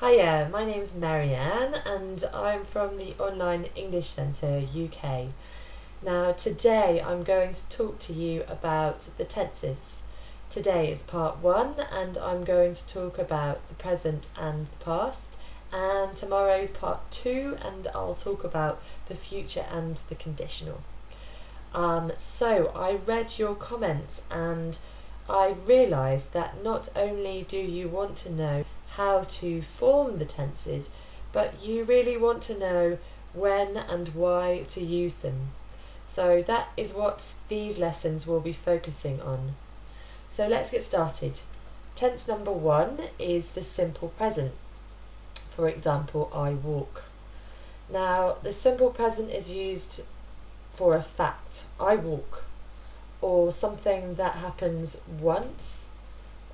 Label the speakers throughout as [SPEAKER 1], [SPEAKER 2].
[SPEAKER 1] Hiya, my name's Marianne and I'm from the Online English Centre UK. Now today I'm going to talk to you about the tenses. Today is part 1 and I'm going to talk about the present and the past, and tomorrow's part 2 and I'll talk about the future and the conditional. So I read your comments and I realised that not only do you want to know how to form the tenses, but you really want to know when and why to use them. So that is what these lessons will be focusing on. So let's get started. Tense number 1 is the simple present. For example, I walk. Now, the simple present is used for a fact, I walk, or something that happens once,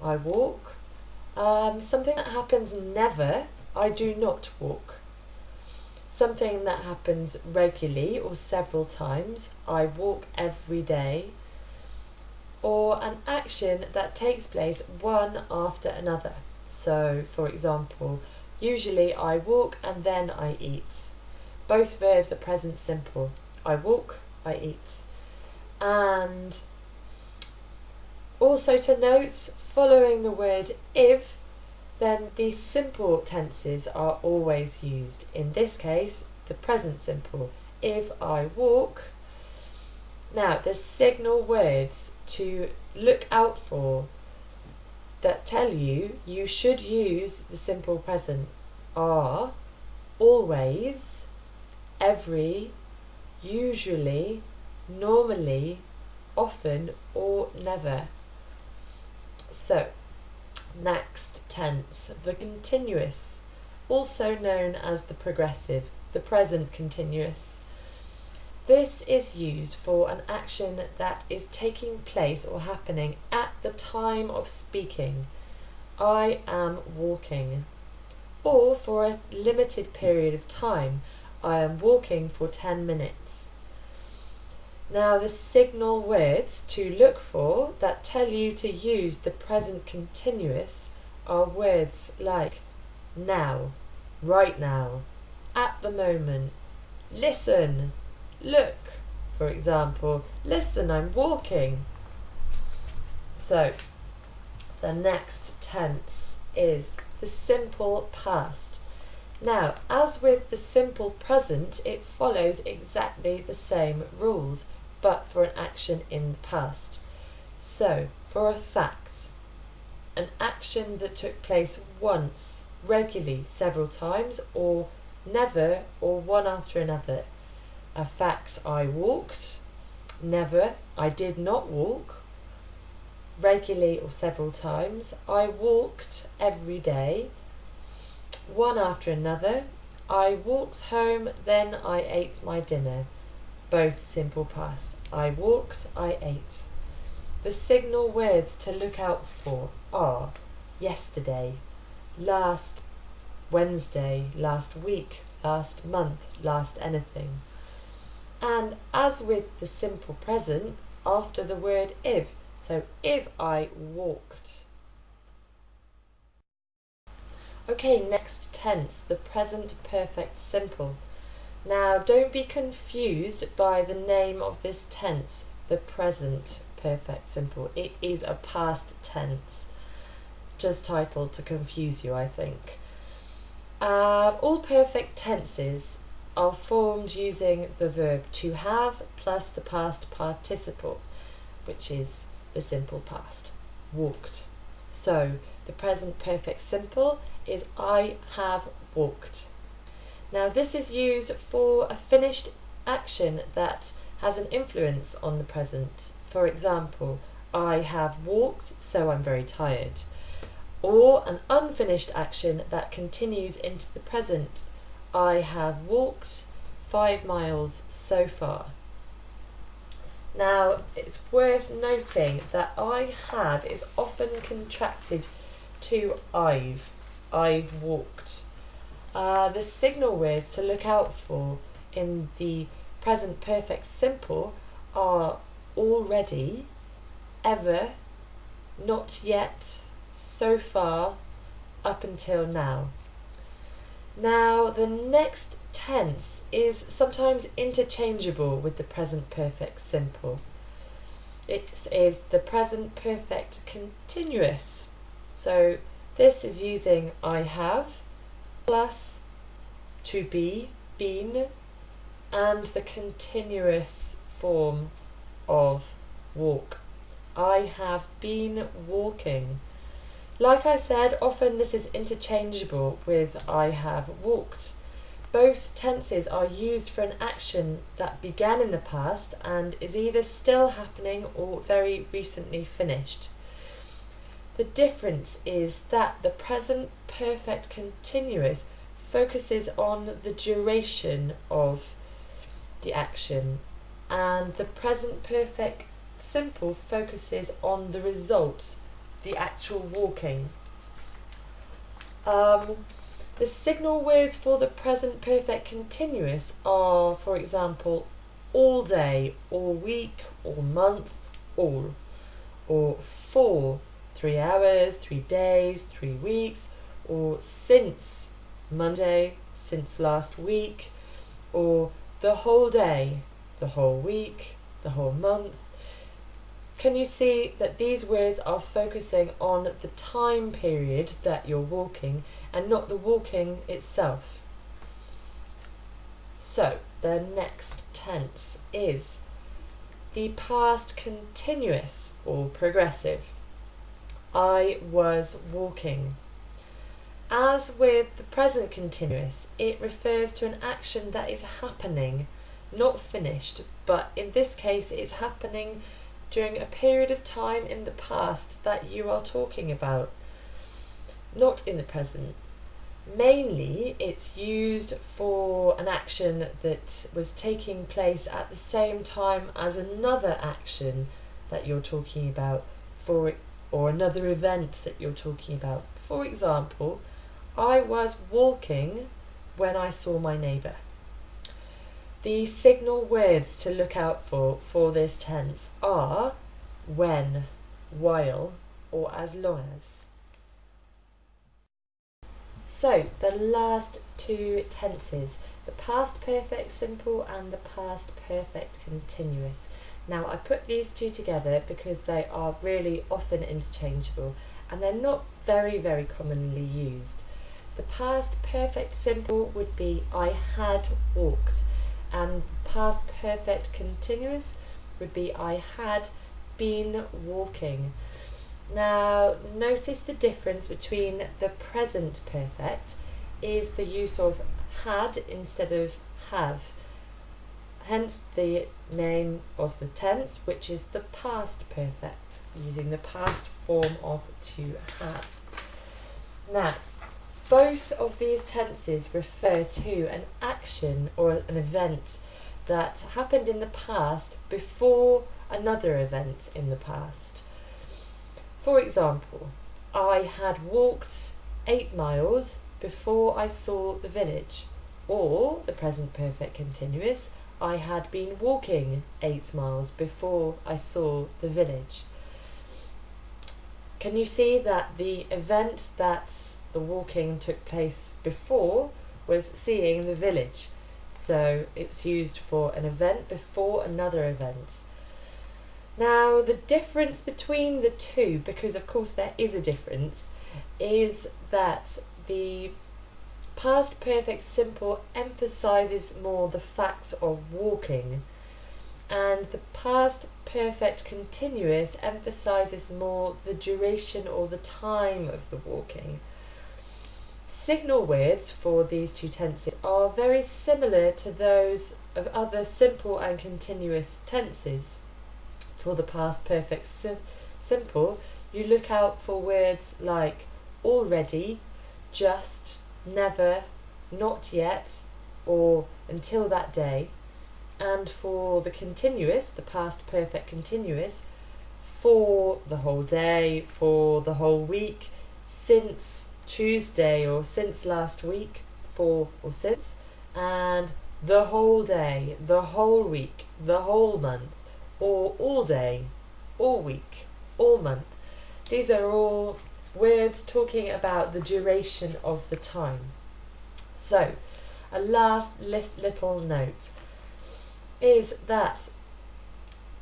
[SPEAKER 1] I walk. Something that happens never, I do not walk. Something that happens regularly or several times, I walk every day. Or an action that takes place one after another. So, for example, usually I walk and then I eat. Both verbs are present simple. I walk, I eat. And also to note, following the word if, then these simple tenses are always used. In this case, the present simple. If I walk. Now, the signal words to look out for that tell you you should use the simple present are always, every, usually, normally, often, or never. So, next tense, the continuous, also known as the progressive, the present continuous. This is used for an action that is taking place or happening at the time of speaking. I am walking. Or for a limited period of time. I am walking for 10 minutes. Now, the signal words to look for that tell you to use the present continuous are words like now, right now, at the moment, listen, look. For example, listen, I'm walking. So, the next tense is the simple past. Now, as with the simple present, it follows exactly the same rules, but for an action in the past. So, for a fact, an action that took place once, regularly, several times, or never, or one after another. A fact, I walked. Never, I did not walk. Regularly or several times, I walked every day. One after another, I walked home, then I ate my dinner. Both simple past. I walked, I ate. The signal words to look out for are yesterday, last Wednesday, last week, last month, last anything. And as with the simple present, after the word if. So if I walked. Okay, next tense, the present perfect simple. Now, don't be confused by the name of this tense, the present perfect simple. It is a past tense, just titled to confuse you, I think. All perfect tenses are formed using the verb to have plus the past participle, which is the simple past, walked. So, the present perfect simple is I have walked. Now, this is used for a finished action that has an influence on the present. For example, I have walked, so I'm very tired. Or an unfinished action that continues into the present. I have walked 5 miles so far. Now, it's worth noting that I have is often contracted to I've walked. The signal words to look out for in the present perfect simple are already, ever, not yet, so far, up until now. Now, the next tense is sometimes interchangeable with the present perfect simple. It is the present perfect continuous. So this is using I have plus to be, been, and the continuous form of walk. I have been walking. Like I said, often this is interchangeable with I have walked. Both tenses are used for an action that began in the past and is either still happening or very recently finished. The difference is that the present perfect continuous focuses on the duration of the action, and the present perfect simple focuses on the result, the actual walking. The signal words for the present perfect continuous are, for example, all day, all week, all month, all, or for, 3 hours, 3 days, 3 weeks, or since Monday, since last week, or the whole day, the whole week, the whole month. Can you see that these words are focusing on the time period that you're walking and not the walking itself? So, the next tense is the past continuous or progressive. I was walking. As with the present continuous, it refers to an action that is happening, not finished, but in this case it is happening during a period of time in the past that you are talking about, not in the present. Mainly it's used for an action that was taking place at the same time as another action that you're talking about, or another event that you're talking about. For example, I was walking when I saw my neighbour. The signal words to look out for this tense are when, while, or as long as. So, the last two tenses, the past perfect simple and the past perfect continuous. Now, I put these two together because they are really often interchangeable and they're not very, very commonly used. The past perfect simple would be I had walked, and past perfect continuous would be I had been walking. Now, notice the difference between the present perfect is the use of had instead of have. Hence the name of the tense, which is the past perfect, using the past form of to have. Now, both of these tenses refer to an action or an event that happened in the past before another event in the past. For example, I had walked 8 miles before I saw the village, or the present perfect continuous, I had been walking 8 miles before I saw the village. Can you see that the event that the walking took place before was seeing the village? So it's used for an event before another event. Now, the difference between the two, because of course there is a difference, is that the past perfect simple emphasises more the fact of walking, and the past perfect continuous emphasises more the duration or the time of the walking. Signal words for these two tenses are very similar to those of other simple and continuous tenses. For the past perfect simple, you look out for words like already, just, never, not yet, or until that day. And for the continuous, the past perfect continuous, for the whole day, for the whole week, since Tuesday or since last week, for or since, and the whole day, the whole week, the whole month, or all day, all week, all month. These are all words talking about the duration of the time. So, a last little note is that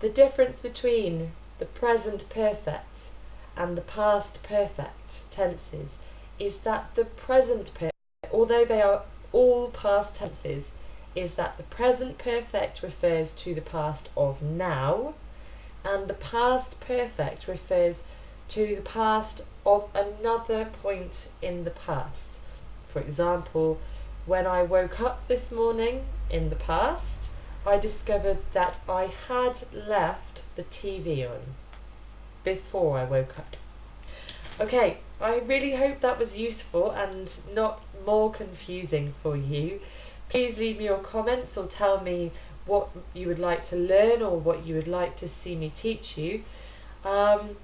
[SPEAKER 1] the difference between the present perfect and the past perfect tenses is that the present perfect, although they are all past tenses, is that the present perfect refers to the past of now, and the past perfect refers to the past of another point in the past. For example, when I woke up this morning in the past, I discovered that I had left the TV on before I woke up. Okay, I really hope that was useful and not more confusing for you. Please leave me your comments or tell me what you would like to learn or what you would like to see me teach you. And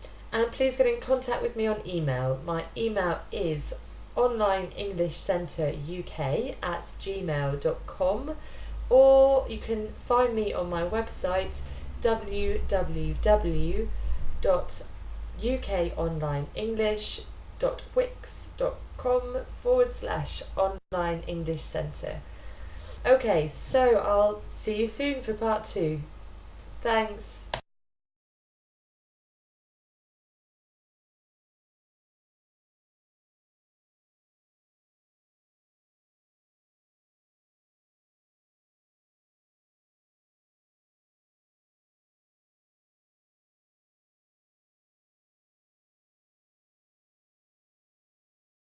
[SPEAKER 1] please get in contact with me on email. My email is onlineenglishcentreuk@gmail.com, or you can find me on my website www.ukonlineenglish.wix.com/onlineenglishcentre. Okay, so I'll see you soon for part 2. Thanks.